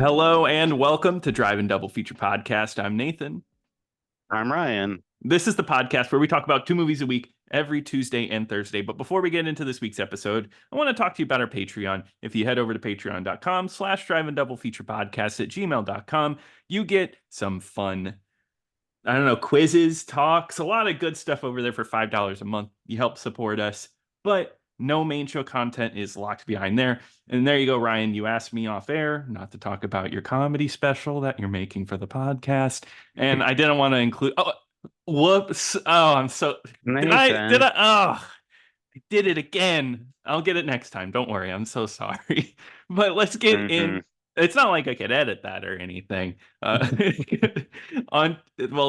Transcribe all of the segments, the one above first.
Hello and welcome to Drive-In Double Feature Podcast. I'm Nathan. I'm Ryan. This is the podcast where we talk about two movies a week every Tuesday and Thursday. But before we get into this week's episode, I want to talk to you about our Patreon. If you head over to patreon.com/Drive-In Double Feature Podcast at gmail.com, you get some fun, I don't know, quizzes, talks, a lot of good stuff over there for $5 a month. You help support us, but no main show content is locked behind there. And there you go, Ryan. You asked me off air not to talk about your comedy special that you're making for the podcast. And I didn't want to include. Oh, whoops. Oh, I'm so. Nathan. Oh, I did it again. I'll get it next time. Don't worry. I'm so sorry. But let's get hmm in. It's not like I could edit that or anything.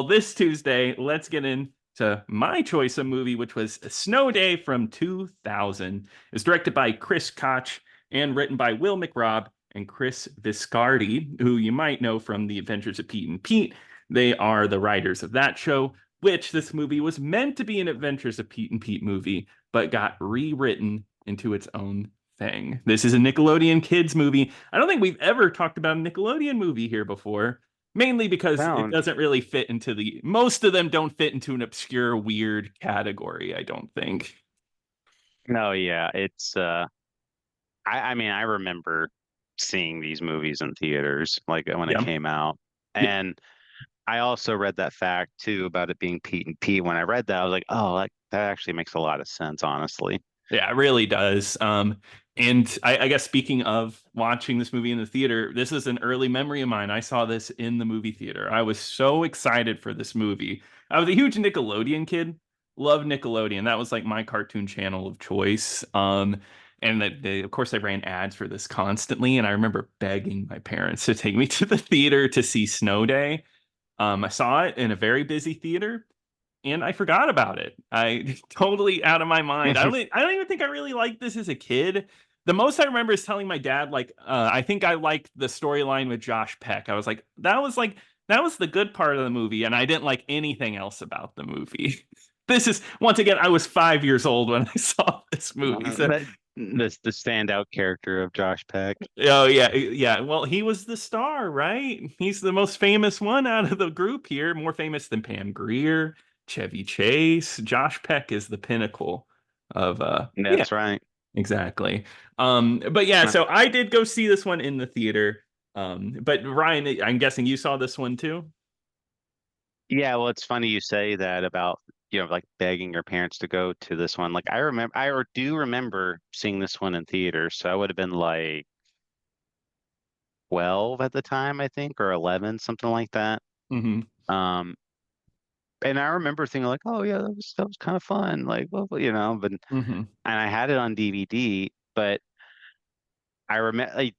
This Tuesday, let's get into my choice of movie, which was Snow Day from 2000. It was directed by Chris Koch and written by Will McRobb and Chris Viscardi, who you might know from The Adventures of Pete and Pete. They are the writers of that show, which this movie was meant to be an Adventures of Pete and Pete movie, but got rewritten into its own thing. This is a Nickelodeon kids movie. I don't think we've ever talked about a Nickelodeon movie here before, mainly because it Well, doesn't really fit into most of them don't fit into an obscure, weird category, I don't think. no, yeah, it's I mean, I remember seeing these movies in theaters like when it Yeah. came out. Yeah. And I also read that fact too about it being Pete and Pete. When I read that, I was like, oh, that actually makes a lot of sense, honestly. Yeah, it really does. And I guess speaking of watching this movie in the theater, this is an early memory of mine. I saw this in the movie theater. I was so excited for this movie. I was a huge Nickelodeon kid. Loved Nickelodeon. That was like my cartoon channel of choice. And that of course, they ran ads for this constantly. And I remember begging my parents to take me to the theater to see Snow Day. I saw it in a very busy theater and I forgot about it. I totally out of my mind. I don't even think I really liked this as a kid. The most I remember is telling my dad, I think I liked the storyline with Josh Peck. I was like, that was the good part of the movie, and I didn't like anything else about the movie. This is once again, I was 5 years old when I saw this movie. So That this the standout character of Josh Peck. oh yeah, yeah. Well, he was the star, right? He's the most famous one out of the group here, more famous than Pam Grier, Chevy Chase. Josh Peck is the pinnacle of yeah, That's right. exactly. But yeah, so I did go see this one in the theater. But Ryan, I'm guessing you saw this one too? Yeah, well, it's funny you say that about, like begging your parents to go to this one. Like I do remember seeing this one in theaters. So I would have been like 12 at the time, I think, or 11, something like that. Hmm. Um, and I remember thinking like, oh yeah, that was kind of fun. Like, but and Hmm. I had it on DVD, but I remember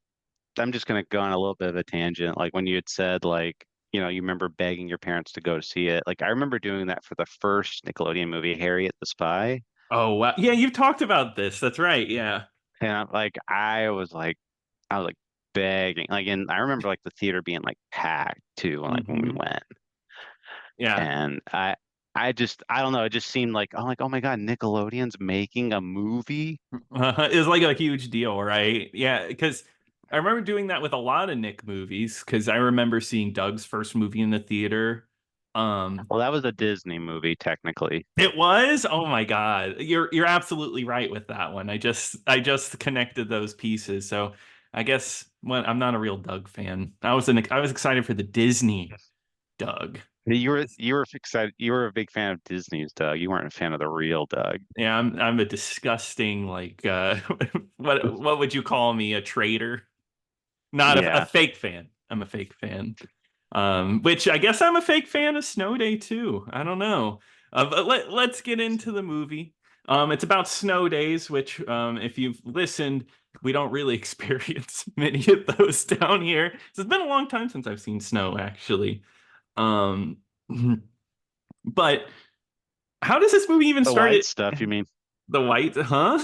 I'm just gonna go on a little bit of a tangent. Like when you had said like, you remember begging your parents to go to see it. Like I remember doing that for the first Nickelodeon movie, Harriet the Spy. Oh wow. Yeah, you've talked about this. That's right. Yeah. And I was like begging. Like and I remember like the theater being like packed too, when we Hmm. went. Yeah. And I don't know, it just seemed like I'm like, oh my God, Nickelodeon's making a movie. It was like a huge deal, right? Yeah, because I remember doing that with a lot of Nick movies. Because I remember seeing Doug's first movie in the theater. Um, Well, that was a Disney movie, technically. it was. Oh my God, you're absolutely right with that one. I just connected those pieces. So I guess I'm not a real Doug fan. I was excited for the Disney Doug. You were excited. You were a big fan of Disney's Doug. You weren't a fan of the real Doug. Yeah, I'm a disgusting what would you call me? A traitor? Not a Yeah. fake fan. I'm a fake fan. Which I guess I'm a fake fan of Snow Day too. I don't know. But let's get into the movie. It's about snow days, which, if you've listened, we don't really experience many of those down here. So it's been a long time since I've seen snow, actually. Um, but how does this movie even The start? white stuff, you mean? The white, huh?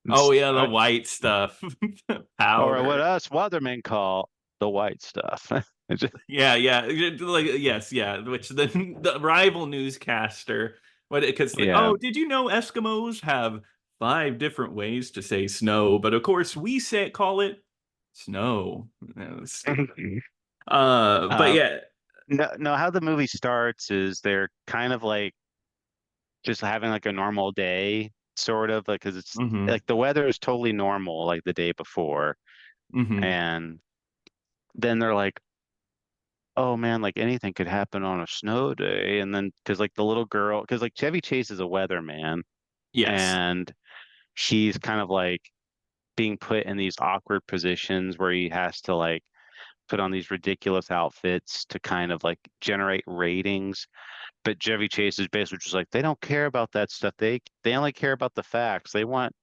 Oh yeah, the I, white stuff, or what powder. us weathermen call the white stuff. Yeah, yeah, like yes, yeah. Which the rival newscaster, what? Because like, Yeah. oh, did you know Eskimos have five different ways to say snow? But of course, we call it Snow. That was stupid. Mhm. But Uh, yeah. no, no, how the movie starts is they're kind of like just having like a normal day, sort of, like, because it's Mm-hmm. like the weather is totally normal, like the day before. Mm-hmm. And then they're like, oh man, like anything could happen on a snow day. And then, because like the little girl, because like Chevy Chase is a weatherman, Yes. and she's kind of like being put in these awkward positions where he has to like put on these ridiculous outfits to kind of like generate ratings. But Chevy Chase is basically just like, they don't care about that stuff. They only care about the facts. They want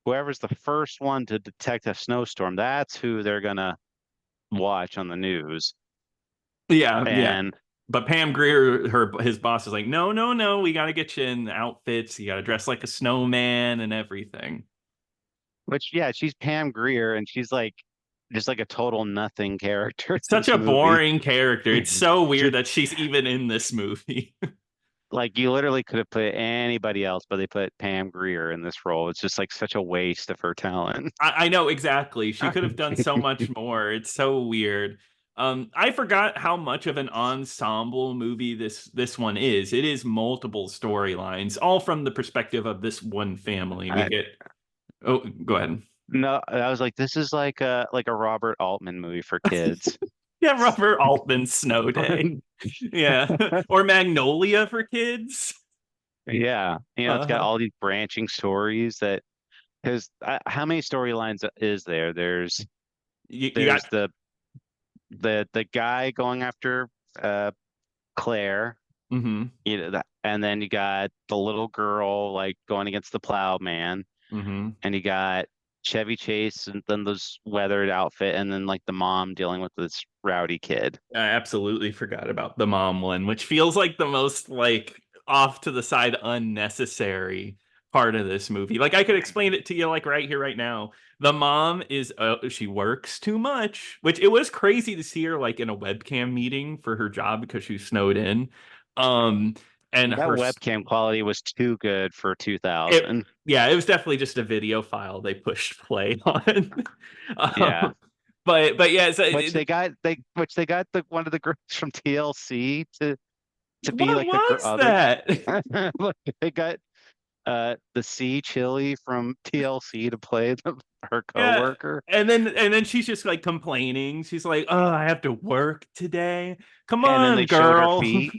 whoever's the first one to detect a snowstorm. That's who they're gonna watch on the news. Yeah, yeah. And But Pam Grier, his boss is like, no, no, no, we got to get you in outfits. You got to dress like a snowman and everything. which, yeah, she's Pam Grier, and she's like just like a total nothing character in Such this a movie. boring character. It's so weird She, that she's even in this movie. like, you literally could have put anybody else, but they put Pam Grier in this role. It's just like such a waste of her talent. I know exactly. She could have done so much more. It's so weird. I forgot how much of an ensemble movie this one is. It is multiple storylines, all from the perspective of this one family. We I, get. Oh, go ahead. no, I was like, this is like a Robert Altman movie for kids. Yeah, Robert Altman's Snow Day. Yeah, or Magnolia for kids. Yeah, it's got Uh-huh. all these branching stories that because how many storylines is there? You got. There's the guy going after uh Claire, Mm-hmm. and then you got the little girl like going against the plowman, Mm-hmm. and you got Chevy Chase and then this weathered outfit, and then like the mom dealing with this rowdy kid. I absolutely forgot about the mom one, which feels like the most like off to the side unnecessary part of this movie. Like I could explain it to you like right here right now. The mom is she works too much, which it was crazy to see her like in a webcam meeting for her job because she snowed in. Um and That her webcam quality was too good for it 2000. yeah, it was definitely just a video file they pushed play on. Yeah. um, but yeah, so Which they got the one of the girls from TLC to be what like the was other. that? Look, they got the C Chili from TLC to play her Yeah. coworker, And then she's just like complaining. She's like, "Oh, I have to work today. Come and then they on, showed her girl." feet.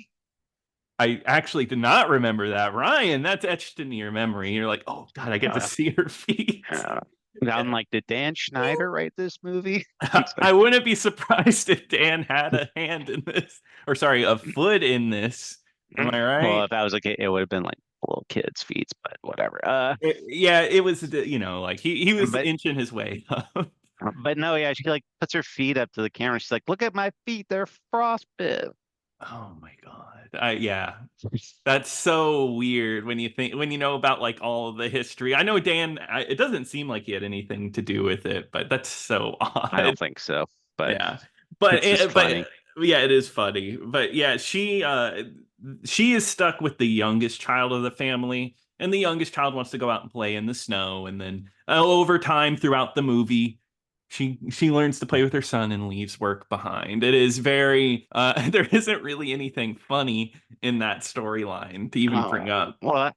I actually did not remember that. Ryan, that's etched into your memory. You're like, "Oh God, I get to Uh, see her feet." and I'm like, did Dan Schneider write this movie? I wouldn't be surprised if Dan had a hand in this, or sorry, a foot in this. Am I Well, right? if that was like it would have been like little kids' feet, but whatever. Yeah, it was, like he was But inching his way up. but no, yeah, she like puts her feet up to the camera. She's like, look at my feet, they're frostbit. Oh my God. Yeah. That's so weird when you know about like all of the history. I know Dan, it doesn't seem like he had anything to do with it, but that's so I odd. don't think so, but Yeah. But it's just funny. yeah, it is funny. But yeah, she is stuck with the youngest child of the family, and the youngest child wants to go out and play in the snow, and then over time throughout the movie she learns to play with her son and leaves work behind. It is very there isn't really anything funny in that storyline to even bring Oh, up. well,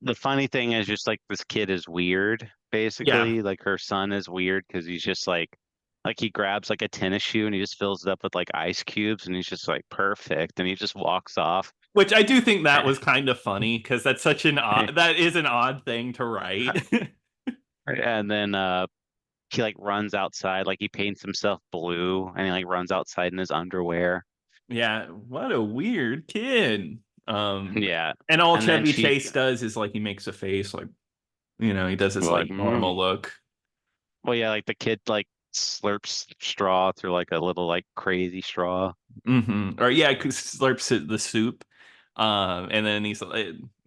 the funny thing is just like this kid is weird, Yeah, basically. Like her son is weird because he's just like he grabs like a tennis shoe and he just fills it up with like ice cubes and he's just like perfect and he just walks off. which I do think that was kind of funny because that's such an odd that is an odd thing to write. And then he like runs outside, like he paints himself blue and he like runs outside in his underwear. Yeah, what a weird kid. Yeah. And all And then Chevy she Chase does is like he makes a face like he does his like like normal look. well, yeah, like the kid like slurps straw through like a little like crazy straw. Or yeah, slurps the soup. And then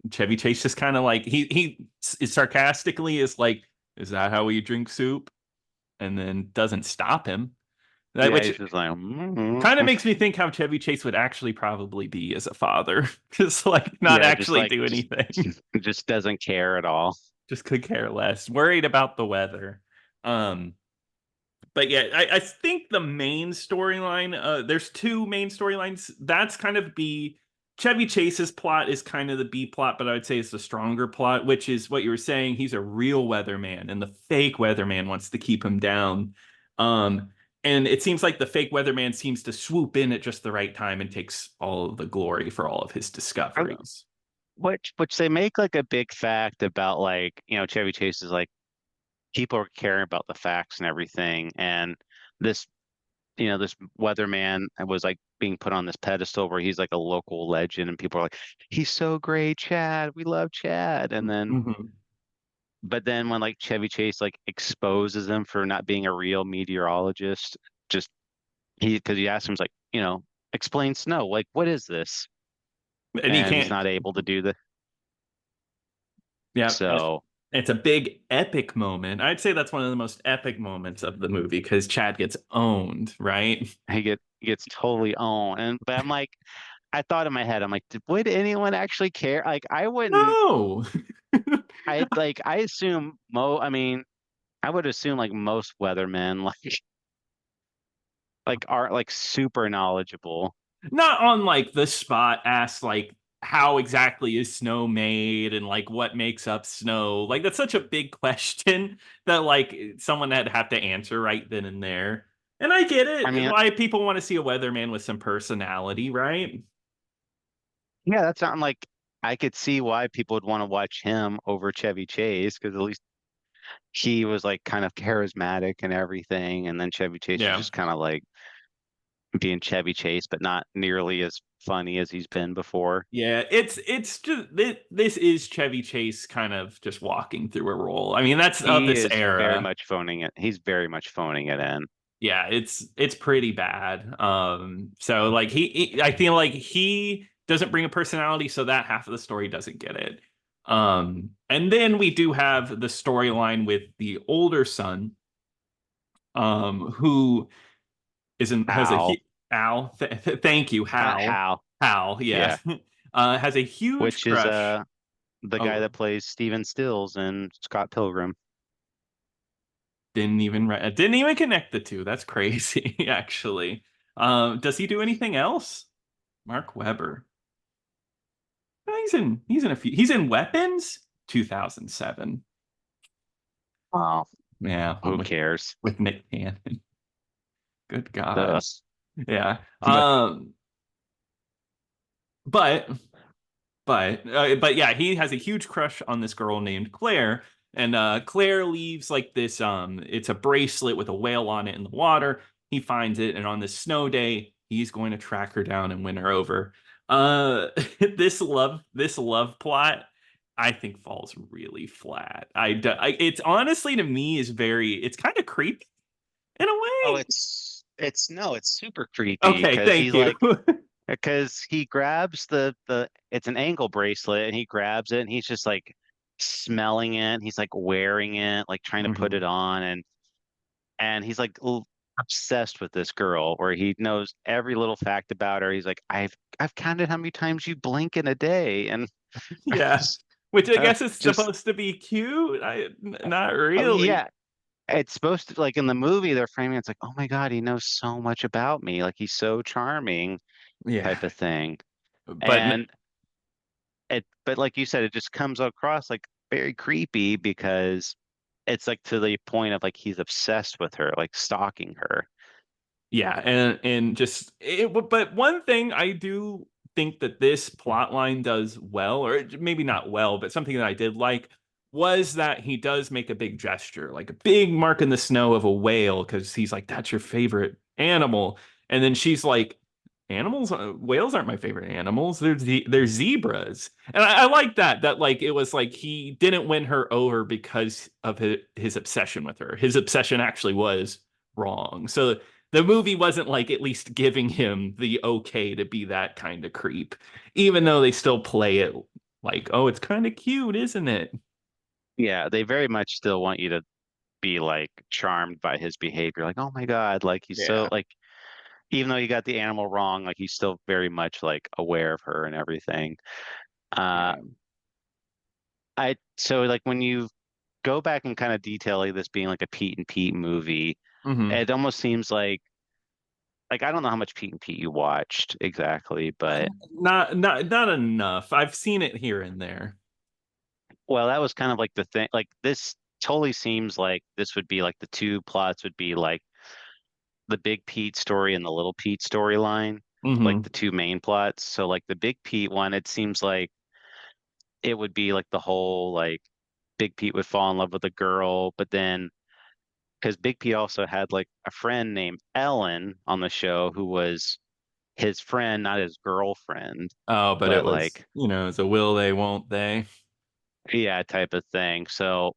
Chevy Chase just kind of like he sarcastically is like, "Is that how we drink soup?" And then doesn't stop him. That Yeah, which he's just like kind of makes me think how Chevy Chase would actually probably be as a father, just like not yeah, just actually like do anything. just doesn't care at all. Just could care less, worried about the weather. Um, But yeah, I think the main storyline, there's two main storylines. That's kind of B. Chevy Chase's plot is kind of the B plot, but I would say it's the stronger plot, which is what you were saying. He's a real weatherman, and the fake weatherman wants to keep him down. Um, and it seems like the fake weatherman seems to swoop in at just the right time and takes all of the glory for all of his I- discoveries. which they make like a big fact about, like, Chevy Chase is like, people are caring about the facts and everything. And this, this weatherman was like being put on this pedestal where he's like a local legend, and people are like, he's so great, Chad. We love Chad. And then, Mhm. but then when like Chevy Chase like exposes him for not being a real meteorologist, just because he asked him, he's like, explain snow. Like, what is this? And he And he's can't. not able to do the, Yeah, so it's a big epic moment. I'd say that's one of the most epic moments of the movie because Chad gets owned, right? he gets totally owned. And but I'm like, I thought in my head, I'm like, would anyone actually care? Like, I wouldn't. No. I assume I mean, I would assume like most weathermen like are like super knowledgeable. Not on like the spot ask like how exactly is snow made and like what makes up snow. Like that's such a big question that like someone had have to answer right then and there. And I get I it mean, why people want to see a weatherman with some personality, right? yeah, that's not like, I could see why people would want to watch him over Chevy Chase, because at least he was like kind of charismatic and everything, and then Chevy Chase was Yeah. just kind of like being Chevy Chase, but not nearly as funny as he's been before. Yeah, it's just this is Chevy Chase kind of just walking through a role. I mean, that's of He this is very era. much phoning it. He's very much phoning it in. Yeah, it's pretty bad. So like I feel like he doesn't bring a personality, so that half of the story doesn't get it. And then we do have the storyline with the older son, who has a Hal, Al. Thank you, Hal. Hal, Hal, yeah, yeah, has a huge which is crush. the guy Oh, that plays Steven Stills in Scott Pilgrim. didn't even connect the two. That's crazy, actually. Does he do anything else? Mark Webber. He's in a few. He's in Weapons 2007. Oh, Yeah, who cares? with Nick Cannon. Good God. Ugh. Yeah. But But but yeah, he has a huge crush on this girl named Claire, and Claire leaves like this. It's a bracelet with a whale on it in the water. He finds it, and on this snow day, he's going to track her down and win her over. This love plot, I think falls really flat. It's honestly to me is very. It's kind of creepy in a oh, way. it's no, it's super creepy Okay, thank you. because he grabs the it's an ankle bracelet, and he grabs it, and he's just like smelling it. He's like wearing it, like trying to put Mhm. it on, and he's like obsessed with this girl, where he knows every little fact about her. He's like, I've counted how many times you blink in a day, and Yeah. Which I uh, guess is just supposed to be cute. Not yeah, really. it's supposed to, like, in the movie they're framing it, it's like, oh my God, he knows so much about me, like he's so charming, Yeah. type of thing. But And but like you said, it just comes across like very creepy, because it's like to the point of like he's obsessed with her, like stalking her. yeah, and just but one thing I do think that this plot line does well, or maybe not well, but something that I did like was that he does make a big gesture, like a big mark in the snow of a whale, because he's like, "That's your favorite animal," and then she's like, "Animals, whales aren't my favorite animals. They're zebras," and I like that. That like it was like he didn't win her over because of his obsession with her. His obsession actually was wrong. So the movie wasn't like at least giving him the okay to be that kind of creep, even though they still play it like, oh, it's kind of cute, isn't it? Yeah, they very much still want you to be like charmed by his behavior, like, oh my God, like he's so Yeah. like, even though he got the animal wrong, like he's still very much like aware of her and everything. uh Yeah. I so like when you go back and kind of detail like this being like a Pete and Pete movie, Hmm. It almost seems like I don't know how much Pete and Pete you watched exactly, but Not enough. I've seen it here and there. well, that was kind of like the thing. Like this totally seems like this would be like the two plots would be like the Big Pete story and the Little Pete storyline, like Hmm. the two main plots. So like the Big Pete one, it seems like it would be like the whole like Big Pete would fall in love with a girl, but then because Big Pete also had like a friend named Ellen on the show who was his friend, not his girlfriend, Oh, but it but was, like it's a will they, won't they? yeah, type of thing. So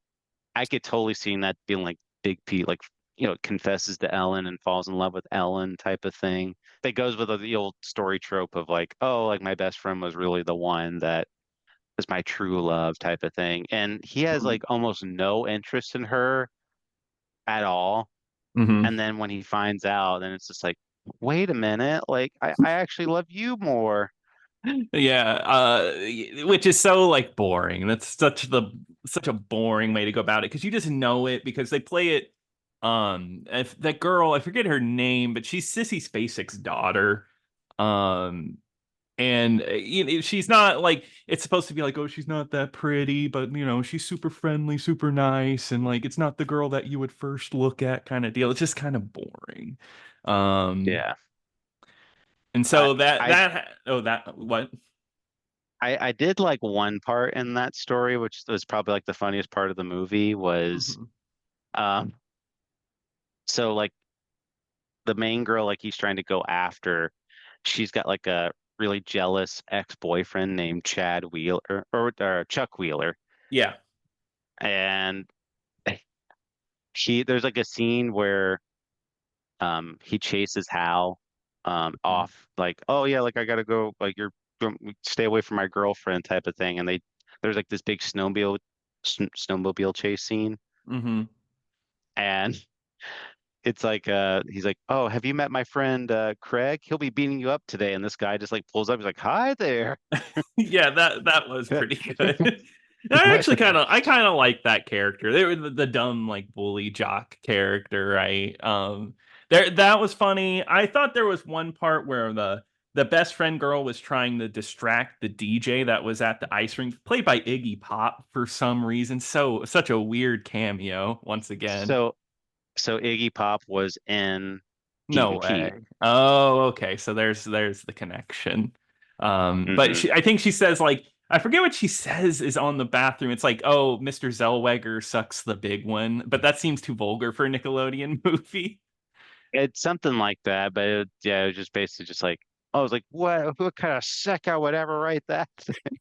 I could totally see that being like Big Pete, like confesses to Ellen and falls in love with Ellen type of thing. That goes with the old story trope of like, oh, like my best friend was really the one that is my true love type of thing. And he has like almost no interest in her at all. Hmm. And then when he finds out, then it's just like, wait a minute, like I actually love you more. Yeah, which is so like boring. That's such a boring way to go about it because you just know it because they play it. If that girl, I forget her name, but she's Sissy Spacek's daughter. Um, and she's not like it's supposed to be like, oh, she's not that pretty, but she's super friendly, super nice, and like it's not the girl that you would first look at kind of deal. It's just kind of boring. Um, Yeah. and I so that I that oh that what? I did like one part in that story, which was probably like the funniest part of the movie was Mhm. um so like the main girl like he's trying to go after, she's got like a really jealous ex-boyfriend named Chad Wheeler or Chuck Wheeler. Yeah. And there's like a scene where he chases Hal off like, oh yeah, like I gotta go, like don't stay away from my girlfriend type of thing. And there's like this big snowmobile chase scene. Hmm. And it's like he's like, oh, have you met my friend Craig? He'll be beating you up today. And this guy just like pulls up, he's like, hi there. Yeah, that was pretty good. I kind of like that character. They were the dumb like bully jock character, right? There that was funny. I thought there was one part where the best friend girl was trying to distract the DJ that was at the ice rink, played by Iggy Pop for some reason. So such a weird cameo once again. So so Iggy Pop was in Pete No and Pete. way. Oh, okay. So there's the connection. But Hmm. I think she says like I forget what she says is on the bathroom. It's like, oh, Mr. Zellweger sucks the big one, but that seems too vulgar for a Nickelodeon movie. It's something like that, but yeah, it was just basically just like, I was like, what kind of sicko would ever write that?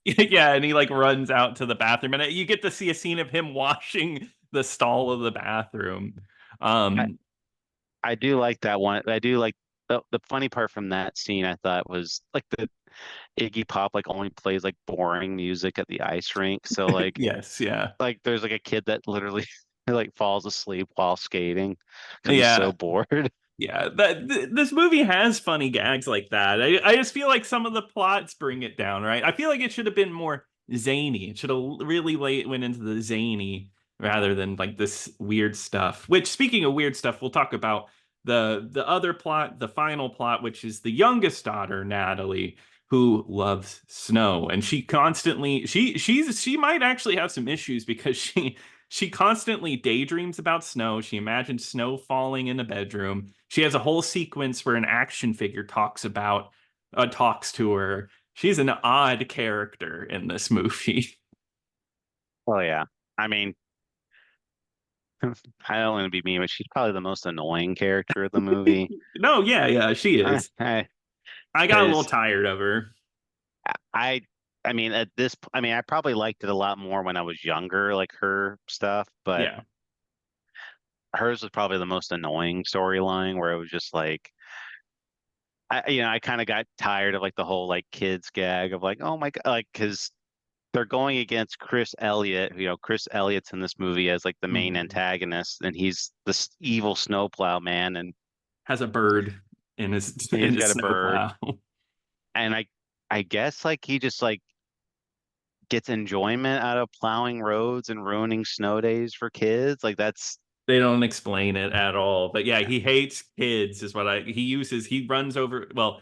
Yeah, and he like runs out to the bathroom, and you get to see a scene of him washing the stall of the bathroom. I, Um, I do like that one. I do like the funny part from that scene I thought was like the Iggy Pop like only plays like boring music at the ice rink. So yes, yeah, like there's like a kid that literally like falls asleep while skating because he's so yeah. bored. Yeah, this movie has funny gags like that. I just feel like some of the plots bring it down, right? I feel like it should have been more zany. It should have really went into the zany rather than like this weird stuff. Which, speaking of weird stuff, we'll talk about the other plot, the final plot, which is the youngest daughter, Natalie, who loves snow, and she constantly she might actually have some issues because she constantly daydreams about snow. She imagines snow falling in the bedroom. She has a whole sequence where an action figure talks to her. She's an odd character in this movie. Oh yeah. I mean, I don't want to be mean, but she's probably the most annoying character of the movie. No, yeah, yeah, she is. I I got a little because tired of her. I I mean at this I mean I probably liked it a lot more when I was younger, like her stuff, but Yeah. hers was probably the most annoying storyline where it was just like I kind of got tired of like the whole like kids gag of like, oh my God, like because they're going against Chris Elliott. Chris Elliott's in this movie as like the main Mhm. antagonist, and he's this evil snowplow man, and Has a bird in his in he's his got a bird. snowplow. And I guess like he just like gets enjoyment out of plowing roads and ruining snow days for kids. Like They don't explain it at all. But yeah, he hates kids, is what he uses. He runs over, well,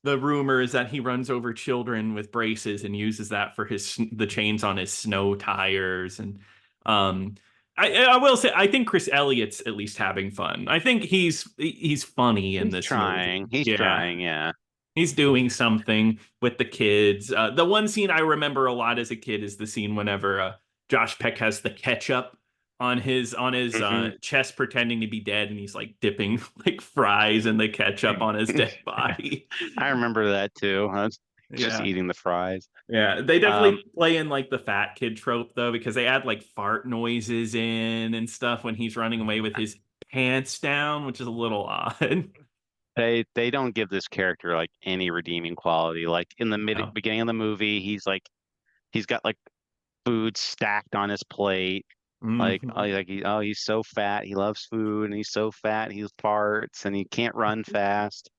the rumor is that he runs over children with braces and uses that for the chains on his snow tires. And um, I will say, I think Chris Elliott's at least having fun. I think he's funny in He's this movie. trying. He's Yeah, trying. Yeah. he's doing something with the kids. The one scene I remember a lot as a kid is the scene whenever Josh Peck has the ketchup on his Hmm. chest, pretending to be dead, and he's like dipping like fries in the ketchup on his dead body. I remember that too. I was just Yeah. eating the fries. Yeah, they Um, definitely play in like the fat kid trope though, because they add like fart noises in and stuff when he's running away with his pants down, which is a little odd. they don't give this character like any redeeming quality. Like in the No. beginning of the movie, he's got like food stacked on his plate. Mhm. He's so fat. He loves food, and he's so fat. He farts, and he can't run fast.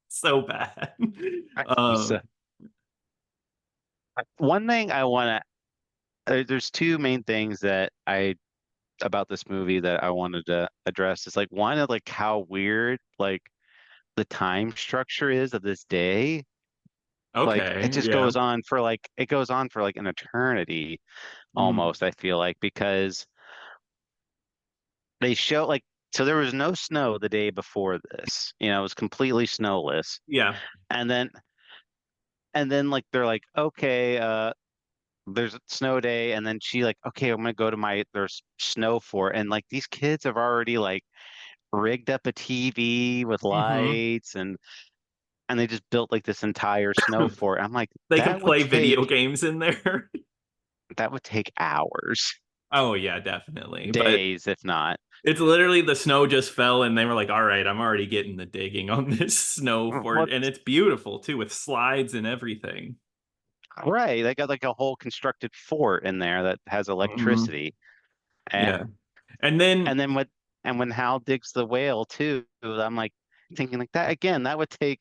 So bad. He's Um, one thing I want to. There's two main things that I about this movie that I wanted to address. Is like one of like how weird like the time structure is of this day. Like it okay, just yeah. goes on for like an eternity Mm, almost, I feel like, because they show like so there was no snow the day before this. It was completely snowless. yeah. And then like they're like, okay, there's a snow day, and then she like, okay, I'm gonna go to there's snow fort, and like these kids have already like rigged up a TV with Hmm. lights, and they just built like this entire snow fort. I'm like, They can play video games in there. that would take hours, Oh yeah, definitely. But days, if not. it's literally the snow just fell and they were like, all right, I'm already getting the digging on this snow Well, fort. And it's beautiful too with slides and everything. right, they got like a whole constructed fort in there that has Hmm. electricity, and Yeah. And then, and then what? And when Hal digs the whale too, I'm like thinking like that again. That would take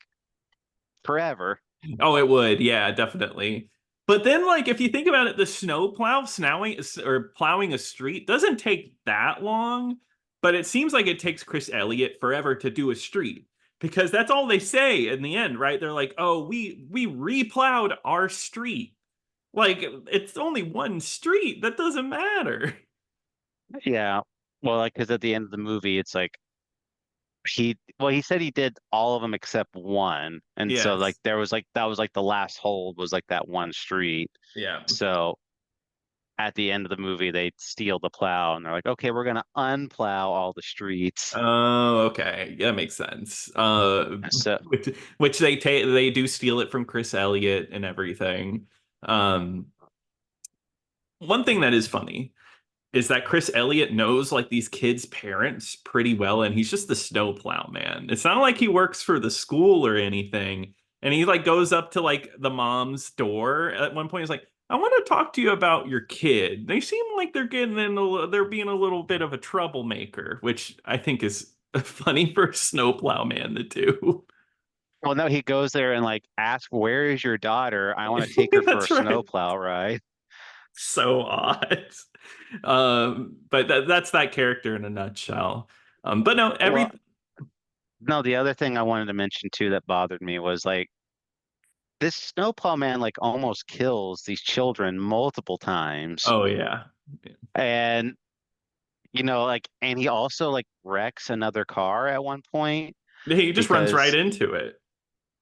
forever. oh, it would. Yeah, definitely. But then, like, if you think about it, the snow plow snowing or plowing a street doesn't take that long, but it seems like it takes Chris Elliott forever to do a street because that's all they say in the end, right? They're like, "Oh, we replowed our street." Like, it's only one street. That doesn't matter. Yeah. Well, like, because at the end of the movie, it's like he said he did all of them except one, and so like Yes. there was like that was like the last hold was like that one street. Yeah. So at the end of the movie, they steal the plow, and they're like, okay, we're gonna unplow all the streets. Oh, okay. Yeah, that makes sense. So Which they do steal it from Chris Elliott and everything. Um, one thing that is funny is that Chris Elliott knows like these kids' parents pretty well, and he's just the snowplow man. It's not like he works for the school or anything. And he like goes up to like the mom's door at one point. He's like, "I want to talk to you about your kid. They seem like they're being a little bit of a troublemaker," which I think is funny for a snowplow man to do. well, no, he goes there and like asks, where is your daughter? I want to take her for a That's right. snowplow ride. So odd. But that's that character in a nutshell. But no, Well, every no, the other thing I wanted to mention too that bothered me was like this snowplow man like almost kills these children multiple times. oh yeah. And like and he also like wrecks another car at one point He just runs right because into it.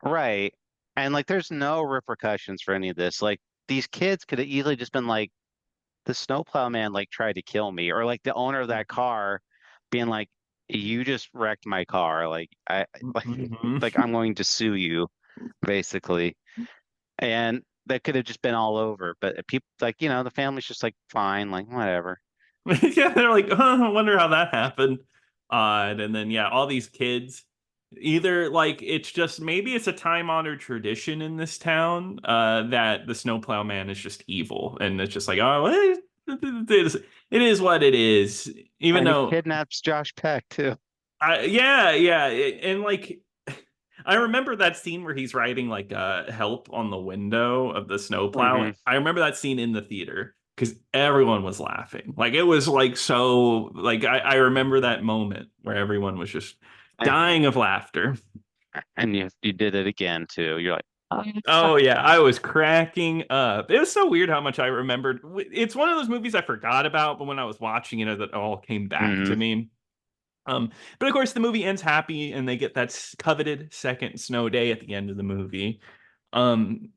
right. And like there's no repercussions for any of this. Like these kids could have easily just been like the snowplow man like tried to kill me, or like the owner of that car being like, you just wrecked my car. Like I Mhm. like I'm going to sue you, basically. And that could have just been all over. But people like, the family's just like, fine, like whatever. Yeah, they're like, huh, I wonder how that happened. And then yeah, all these kids, either like it's just maybe it's a time-honored tradition in this town, that the snowplow man is just evil, and it's just like, oh, it is what it is. Even And he though kidnaps Josh Peck too. yeah, yeah, and like I remember that scene where he's writing like help on the window of the snowplow. Hmm. I remember that scene in the theater because everyone was laughing. Like it was like so like I remember that moment where everyone was just And, dying of laughter. and you did it again too. You're like, oh, Oh yeah, I was cracking up. It was so weird how much I remembered. It's one of those movies I forgot about, but when I was watching it, it all came back to mm-hmm. me. But of course, the movie ends happy, and they get that coveted second snow day at the end of the movie. Um,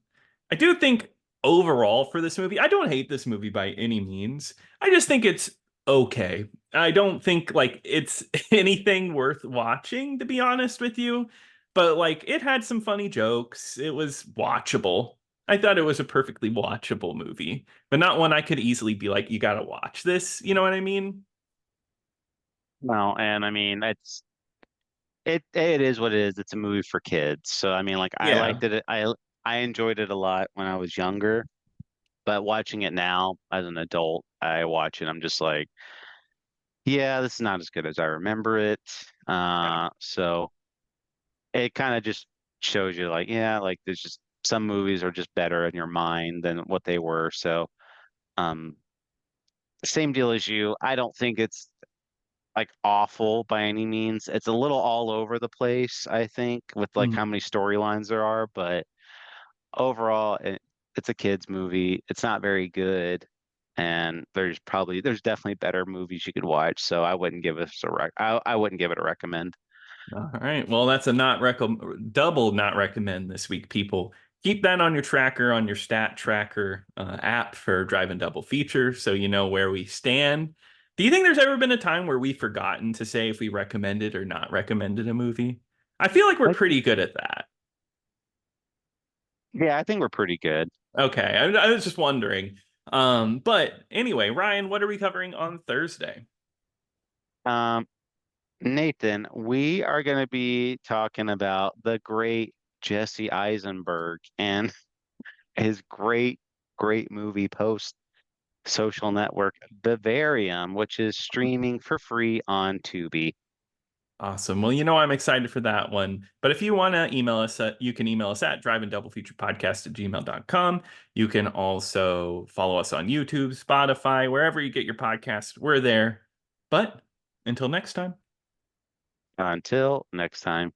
I do think overall for this movie, I don't hate this movie by any means. I just think it's okay. I don't think like it's anything worth watching, to be honest with you. But like it had some funny jokes. It was watchable. I thought it was a perfectly watchable movie, but not one I could easily be like, you gotta watch this. You know what I mean? Well, and I mean, it is what it is. It's a movie for kids. So I mean, like I Yeah. liked it. I enjoyed it a lot when I was younger, but watching it now as an adult, I watch it. I'm just like, yeah, this is not as good as I remember it. So it kind of just shows you like, yeah, like there's just some movies are just better in your mind than what they were. So, um, same deal as you. I don't think it's like awful by any means. It's a little all over the place, I think, with like how Mhm. many storylines there are, but overall, it's a kids movie. It's not very good, and there's definitely better movies you could watch. So I wouldn't give us a I wouldn't give it a recommend. All right. Well, that's a not recommend, double not recommend this week, people. Keep that on your tracker, on your stat tracker app for Drive and Double feature so you know where we stand. Do you think there's ever been a time where we've forgotten to say if we recommended or not recommended a movie? I feel like we're Like, pretty good at that. yeah, I think we're pretty good. Okay. I was just wondering. But anyway, Ryan, what are we covering on Thursday? Um, Nathan, we are going to be talking about the great Jesse Eisenberg and his great movie post social network Bavarium, which is streaming for free on Tubi. Awesome. Well, I'm excited for that one. But if you want to email us, you can email us at driveanddoublefuturepodcast@gmail.com. You can also follow us on YouTube, Spotify, wherever you get your podcast. We're there. But until next time. Until next time.